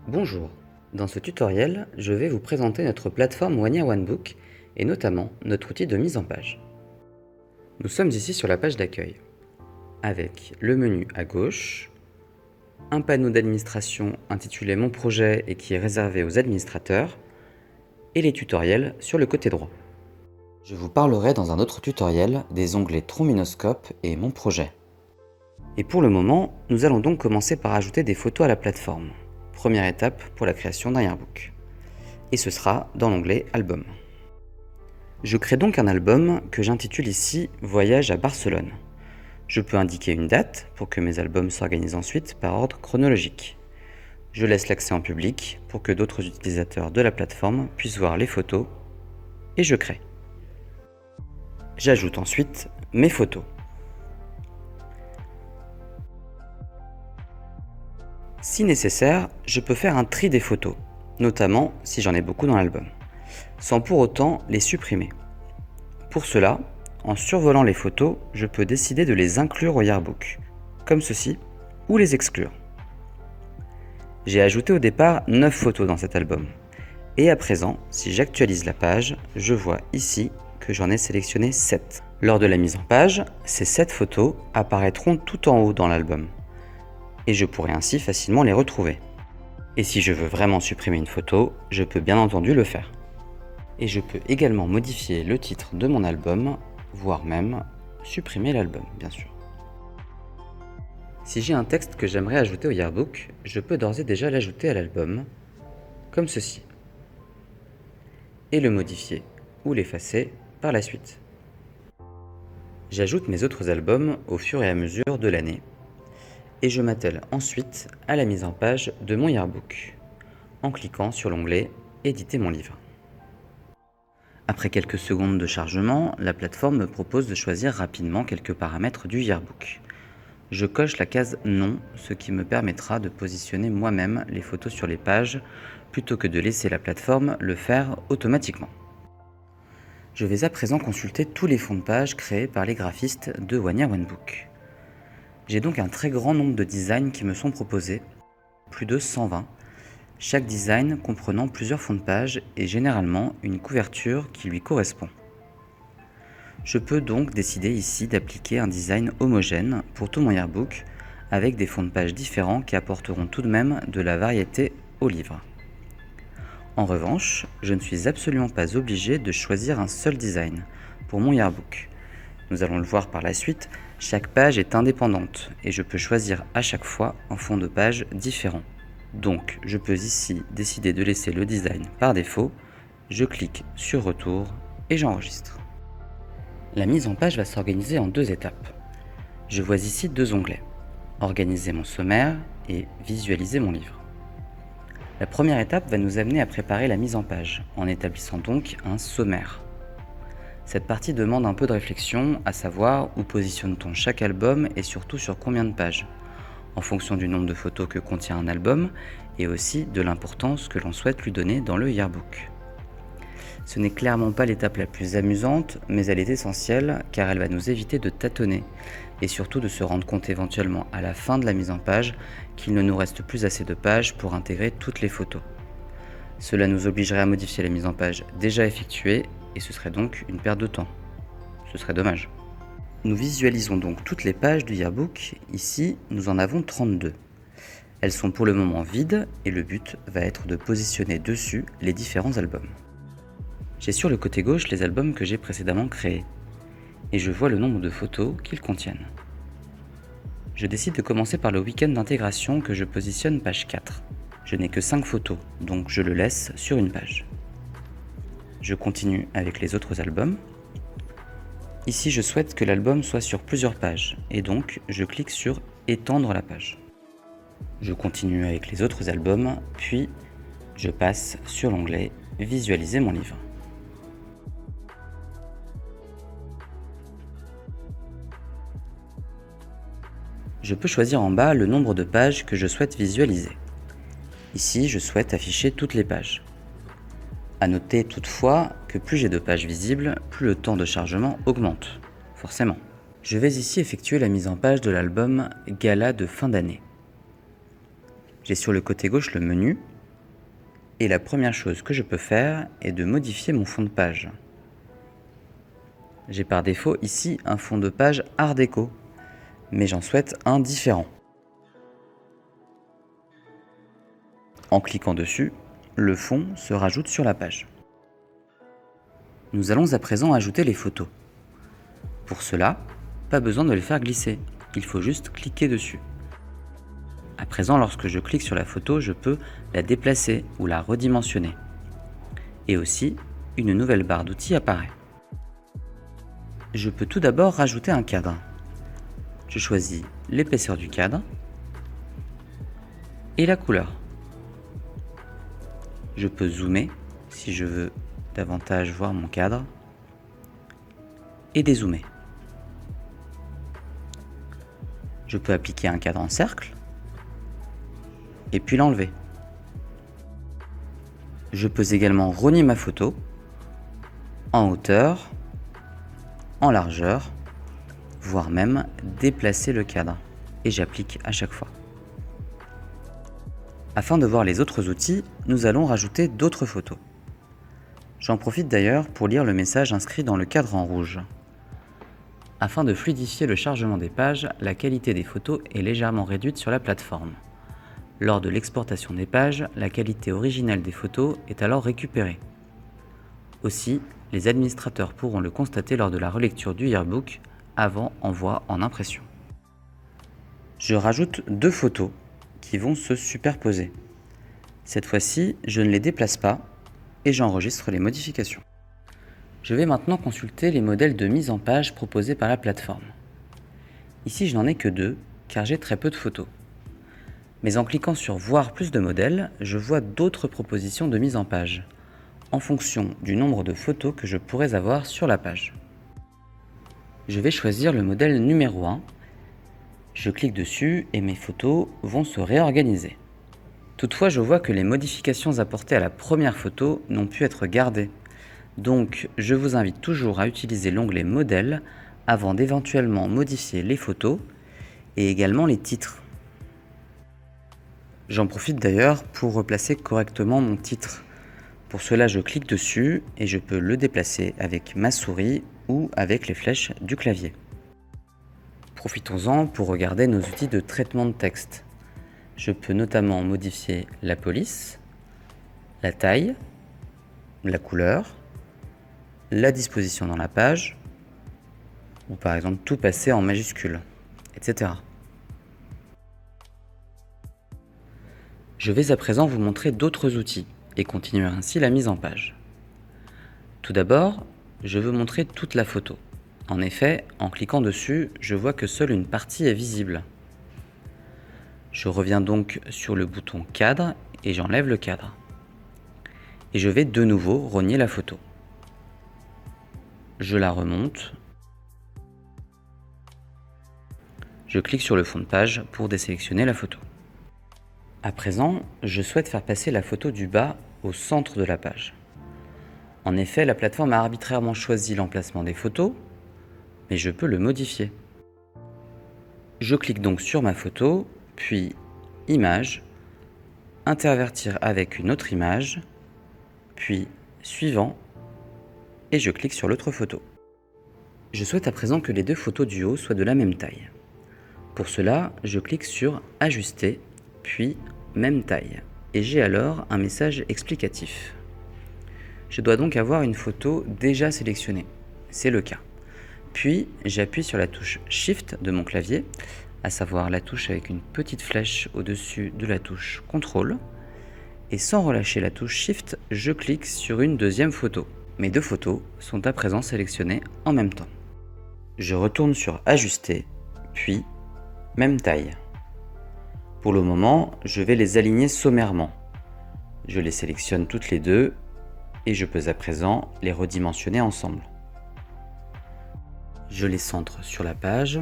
Bonjour, dans ce tutoriel, je vais vous présenter notre plateforme One Year One Book et notamment notre outil de mise en page. Nous sommes ici sur la page d'accueil, avec le menu à gauche, un panneau d'administration intitulé Mon projet et qui est réservé aux administrateurs, et les tutoriels sur le côté droit. Je vous parlerai dans un autre tutoriel des onglets Trombinoscope et Mon projet. Et pour le moment, nous allons donc commencer par ajouter des photos à la plateforme. Première étape pour la création d'un yearbook. Et ce sera dans l'onglet Album. Je crée donc un album que j'intitule ici Voyage à Barcelone. Je peux indiquer une date pour que mes albums s'organisent ensuite par ordre chronologique. Je laisse l'accès en public pour que d'autres utilisateurs de la plateforme puissent voir les photos et je crée. J'ajoute ensuite mes photos. Si nécessaire, je peux faire un tri des photos, notamment si j'en ai beaucoup dans l'album, sans pour autant les supprimer. Pour cela, en survolant les photos, je peux décider de les inclure au yearbook, comme ceci, ou les exclure. J'ai ajouté au départ 9 photos dans cet album, et à présent, si j'actualise la page, je vois ici que j'en ai sélectionné 7. Lors de la mise en page, ces 7 photos apparaîtront tout en haut dans l'album, et je pourrai ainsi facilement les retrouver. Et si je veux vraiment supprimer une photo, je peux bien entendu le faire. Et je peux également modifier le titre de mon album, voire même supprimer l'album, bien sûr. Si j'ai un texte que j'aimerais ajouter au yearbook, je peux d'ores et déjà l'ajouter à l'album, comme ceci, et le modifier ou l'effacer par la suite. J'ajoute mes autres albums au fur et à mesure de l'année, et je m'attelle ensuite à la mise en page de mon yearbook, en cliquant sur l'onglet « Éditer mon livre ». Après quelques secondes de chargement, la plateforme me propose de choisir rapidement quelques paramètres du yearbook. Je coche la case « Non », ce qui me permettra de positionner moi-même les photos sur les pages, plutôt que de laisser la plateforme le faire automatiquement. Je vais à présent consulter tous les fonds de page créés par les graphistes de One Year One Book. J'ai donc un très grand nombre de designs qui me sont proposés, plus de 120, chaque design comprenant plusieurs fonds de page et généralement une couverture qui lui correspond. Je peux donc décider ici d'appliquer un design homogène pour tout mon yearbook avec des fonds de page différents qui apporteront tout de même de la variété au livre. En revanche, je ne suis absolument pas obligé de choisir un seul design pour mon yearbook. Nous allons le voir par la suite, chaque page est indépendante et je peux choisir à chaque fois un fond de page différent. Donc, je peux ici décider de laisser le design par défaut, je clique sur Retour et j'enregistre. La mise en page va s'organiser en 2 étapes. Je vois ici 2 onglets, Organiser mon sommaire et Visualiser mon livre. La première étape va nous amener à préparer la mise en page, en établissant donc un sommaire. Cette partie demande un peu de réflexion, à savoir où positionne-t-on chaque album et surtout sur combien de pages, en fonction du nombre de photos que contient un album et aussi de l'importance que l'on souhaite lui donner dans le yearbook. Ce n'est clairement pas l'étape la plus amusante, mais elle est essentielle car elle va nous éviter de tâtonner et surtout de se rendre compte éventuellement à la fin de la mise en page qu'il ne nous reste plus assez de pages pour intégrer toutes les photos. Cela nous obligerait à modifier la mise en page déjà effectuée et ce serait donc une perte de temps. Ce serait dommage. Nous visualisons donc toutes les pages du yearbook. Ici, nous en avons 32. Elles sont pour le moment vides et le but va être de positionner dessus les différents albums. J'ai sur le côté gauche les albums que j'ai précédemment créés et je vois le nombre de photos qu'ils contiennent. Je décide de commencer par le week-end d'intégration que je positionne page 4. Je n'ai que 5 photos, donc je le laisse sur une page. Je continue avec les autres albums. Ici, je souhaite que l'album soit sur plusieurs pages, et donc je clique sur « Étendre la page ». Je continue avec les autres albums, puis je passe sur l'onglet « Visualiser mon livre ». Je peux choisir en bas le nombre de pages que je souhaite visualiser. Ici, je souhaite afficher toutes les pages. À noter toutefois que plus j'ai de pages visibles, plus le temps de chargement augmente, forcément. Je vais ici effectuer la mise en page de l'album Gala de fin d'année. J'ai sur le côté gauche le menu Et la première chose que je peux faire est de modifier mon fond de page. J'ai par défaut ici un fond de page Art déco, mais j'en souhaite un différent. En cliquant dessus, le fond se rajoute sur la page. Nous allons à présent ajouter les photos. Pour cela, pas besoin de les faire glisser, il faut juste cliquer dessus. À présent, lorsque je clique sur la photo, je peux la déplacer ou la redimensionner. Et aussi, une nouvelle barre d'outils apparaît. Je peux tout d'abord rajouter un cadre. Je choisis l'épaisseur du cadre et la couleur. Je peux zoomer si je veux davantage voir mon cadre et dézoomer. Je peux appliquer un cadre en cercle et puis l'enlever. Je peux également rogner ma photo en hauteur, en largeur, voire même déplacer le cadre, et j'applique à chaque fois. Afin de voir les autres outils, nous allons rajouter d'autres photos. J'en profite d'ailleurs pour lire le message inscrit dans le cadre en rouge. Afin de fluidifier le chargement des pages, la qualité des photos est légèrement réduite sur la plateforme. Lors de l'exportation des pages, la qualité originelle des photos est alors récupérée. Aussi, les administrateurs pourront le constater lors de la relecture du yearbook avant envoi en impression. Je rajoute deux photos qui vont se superposer. Cette fois-ci, je ne les déplace pas et j'enregistre les modifications. Je vais maintenant consulter les modèles de mise en page proposés par la plateforme. Ici, je n'en ai que deux car j'ai très peu de photos. Mais en cliquant sur Voir plus de modèles, je vois d'autres propositions de mise en page, en fonction du nombre de photos que je pourrais avoir sur la page. Je vais choisir le modèle numéro 1. Je clique dessus et mes photos vont se réorganiser. Toutefois, je vois que les modifications apportées à la première photo n'ont pu être gardées. Donc, je vous invite toujours à utiliser l'onglet Modèles avant d'éventuellement modifier les photos et également les titres. J'en profite d'ailleurs pour replacer correctement mon titre. Pour cela, je clique dessus et je peux le déplacer avec ma souris ou avec les flèches du clavier. Profitons-en pour regarder nos outils de traitement de texte. Je peux notamment modifier la police, la taille, la couleur, la disposition dans la page, ou par exemple tout passer en majuscules, etc. Je vais à présent vous montrer d'autres outils et continuer ainsi la mise en page. Tout d'abord, je veux montrer toute la photo. En effet, en cliquant dessus, je vois que seule une partie est visible. Je reviens donc sur le bouton cadre et j'enlève le cadre. Et je vais de nouveau rogner la photo. Je la remonte. Je clique sur le fond de page pour désélectionner la photo. À présent, je souhaite faire passer la photo du bas au centre de la page. En effet, la plateforme a arbitrairement choisi l'emplacement des photos, mais je peux le modifier. Je clique donc sur ma photo, puis Image, intervertir avec une autre image, puis Suivant, et je clique sur l'autre photo. Je souhaite à présent que les deux photos du haut soient de la même taille. Pour cela, je clique sur Ajuster, puis Même taille, et j'ai alors un message explicatif. Je dois donc avoir une photo déjà sélectionnée, c'est le cas. Puis j'appuie sur la touche Shift de mon clavier, à savoir la touche avec une petite flèche au-dessus de la touche CTRL, et sans relâcher la touche Shift, je clique sur une deuxième photo. Mes deux photos sont à présent sélectionnées en même temps. Je retourne sur Ajuster, puis Même taille. Pour le moment, je vais les aligner sommairement. Je les sélectionne toutes les deux et je peux à présent les redimensionner ensemble. Je les centre sur la page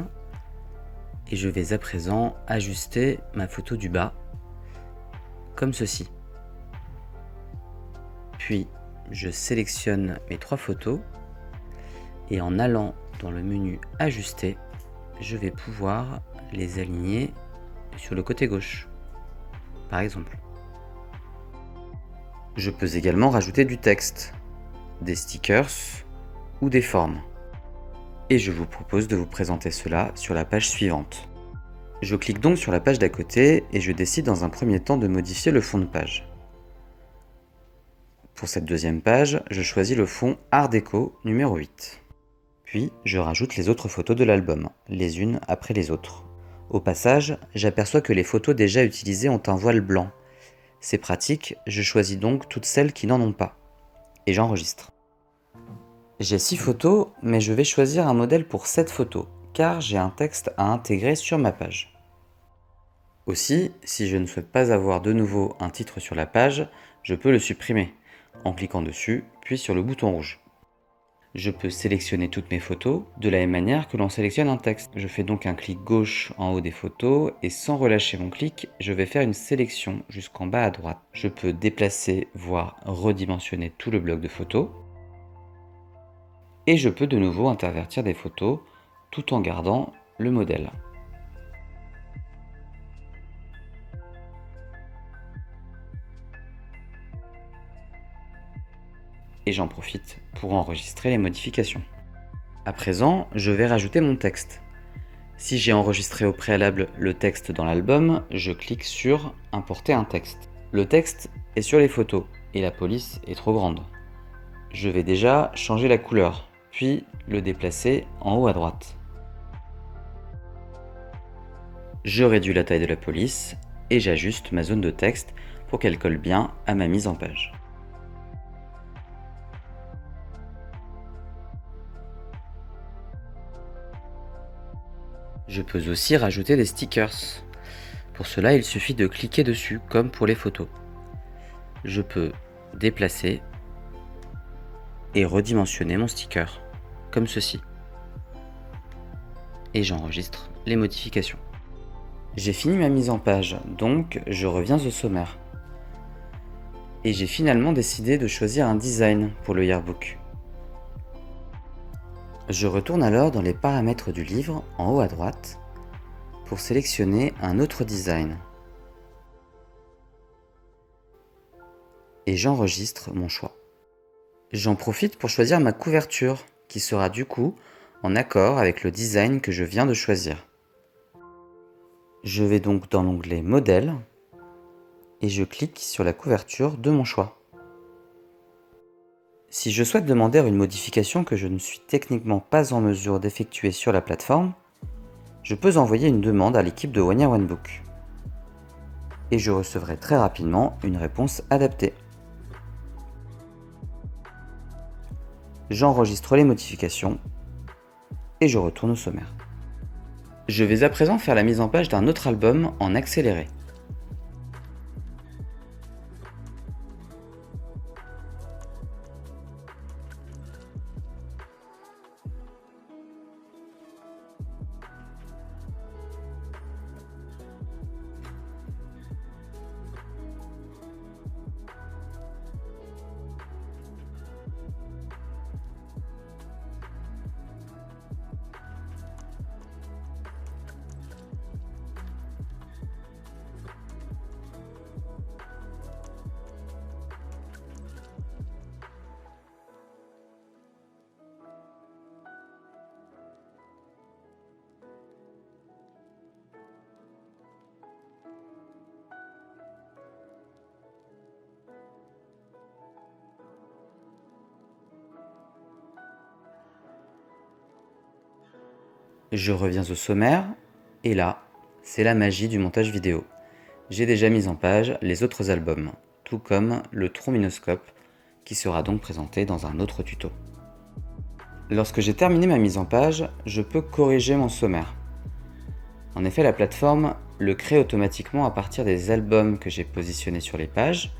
et je vais à présent ajuster ma photo du bas, comme ceci. Puis, je sélectionne mes trois photos et en allant dans le menu Ajuster, je vais pouvoir les aligner sur le côté gauche, par exemple. Je peux également rajouter du texte, des stickers ou des formes. Et je vous propose de vous présenter cela sur la page suivante. Je clique donc sur la page d'à côté et je décide dans un premier temps de modifier le fond de page. Pour cette deuxième page, je choisis le fond Art déco numéro 8. Puis, je rajoute les autres photos de l'album, les unes après les autres. Au passage, j'aperçois que les photos déjà utilisées ont un voile blanc. C'est pratique, je choisis donc toutes celles qui n'en ont pas. Et j'enregistre. J'ai 6 photos, mais je vais choisir un modèle pour 7 photos, car j'ai un texte à intégrer sur ma page. Aussi, si je ne souhaite pas avoir de nouveau un titre sur la page, je peux le supprimer, en cliquant dessus, puis sur le bouton rouge. Je peux sélectionner toutes mes photos de la même manière que l'on sélectionne un texte. Je fais donc un clic gauche en haut des photos et sans relâcher mon clic, je vais faire une sélection jusqu'en bas à droite. Je peux déplacer, voire redimensionner tout le bloc de photos. Et je peux de nouveau intervertir des photos tout en gardant le modèle. Et j'en profite pour enregistrer les modifications. À présent, je vais rajouter mon texte. Si j'ai enregistré au préalable le texte dans l'album, je clique sur « Importer un texte ». Le texte est sur les photos et la police est trop grande. Je vais déjà changer la couleur, puis le déplacer en haut à droite. Je réduis la taille de la police et j'ajuste ma zone de texte pour qu'elle colle bien à ma mise en page. Je peux aussi rajouter des stickers. Pour cela, il suffit de cliquer dessus, comme pour les photos. Je peux déplacer et redimensionner mon sticker, comme ceci. Et j'enregistre les modifications. J'ai fini ma mise en page, donc je reviens au sommaire. Et j'ai finalement décidé de choisir un design pour le yearbook. Je retourne alors dans les paramètres du livre, en haut à droite, pour sélectionner un autre design. Et j'enregistre mon choix. J'en profite pour choisir ma couverture, qui sera du coup en accord avec le design que je viens de choisir. Je vais donc dans l'onglet Modèle et je clique sur la couverture de mon choix. Si je souhaite demander une modification que je ne suis techniquement pas en mesure d'effectuer sur la plateforme, je peux envoyer une demande à l'équipe de One Year One Book. Et je recevrai très rapidement une réponse adaptée. J'enregistre les modifications et je retourne au sommaire. Je vais à présent faire la mise en page d'un autre album en accéléré. Je reviens au sommaire, et là, c'est la magie du montage vidéo. J'ai déjà mis en page les autres albums, tout comme le trombinoscope, qui sera donc présenté dans un autre tuto. Lorsque j'ai terminé ma mise en page, je peux corriger mon sommaire. En effet, la plateforme le crée automatiquement à partir des albums que j'ai positionnés sur les pages,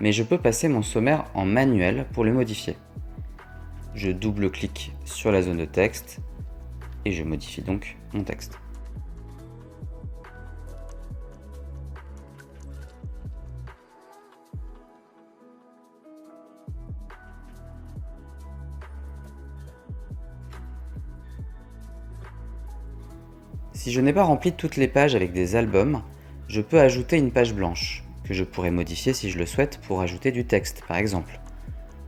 mais je peux passer mon sommaire en manuel pour le modifier. Je double-clique sur la zone de texte et je modifie donc mon texte. Si je n'ai pas rempli toutes les pages avec des albums, je peux ajouter une page blanche, que je pourrais modifier si je le souhaite pour ajouter du texte par exemple.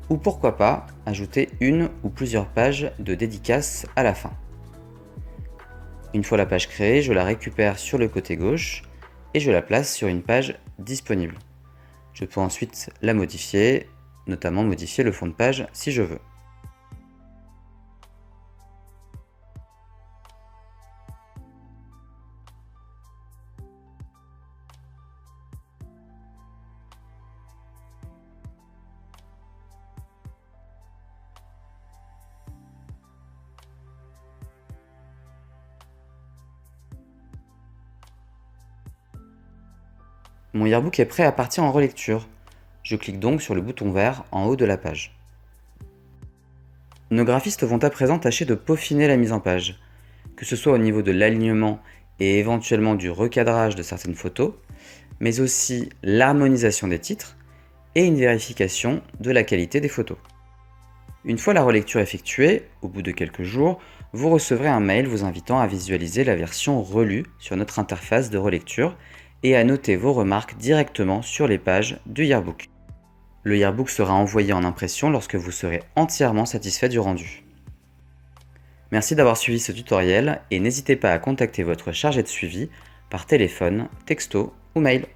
Ou pourquoi pas ajouter une ou plusieurs pages de dédicace à la fin. Une fois la page créée, je la récupère sur le côté gauche et je la place sur une page disponible. Je peux ensuite la modifier, notamment modifier le fond de page si je veux. Mon yearbook est prêt à partir en relecture. Je clique donc sur le bouton vert en haut de la page. Nos graphistes vont à présent tâcher de peaufiner la mise en page, que ce soit au niveau de l'alignement et éventuellement du recadrage de certaines photos, mais aussi l'harmonisation des titres et une vérification de la qualité des photos. Une fois la relecture effectuée, au bout de quelques jours, vous recevrez un mail vous invitant à visualiser la version relue sur notre interface de relecture et à noter vos remarques directement sur les pages du yearbook. Le yearbook sera envoyé en impression lorsque vous serez entièrement satisfait du rendu. Merci d'avoir suivi ce tutoriel et n'hésitez pas à contacter votre chargé de suivi par téléphone, texto ou mail.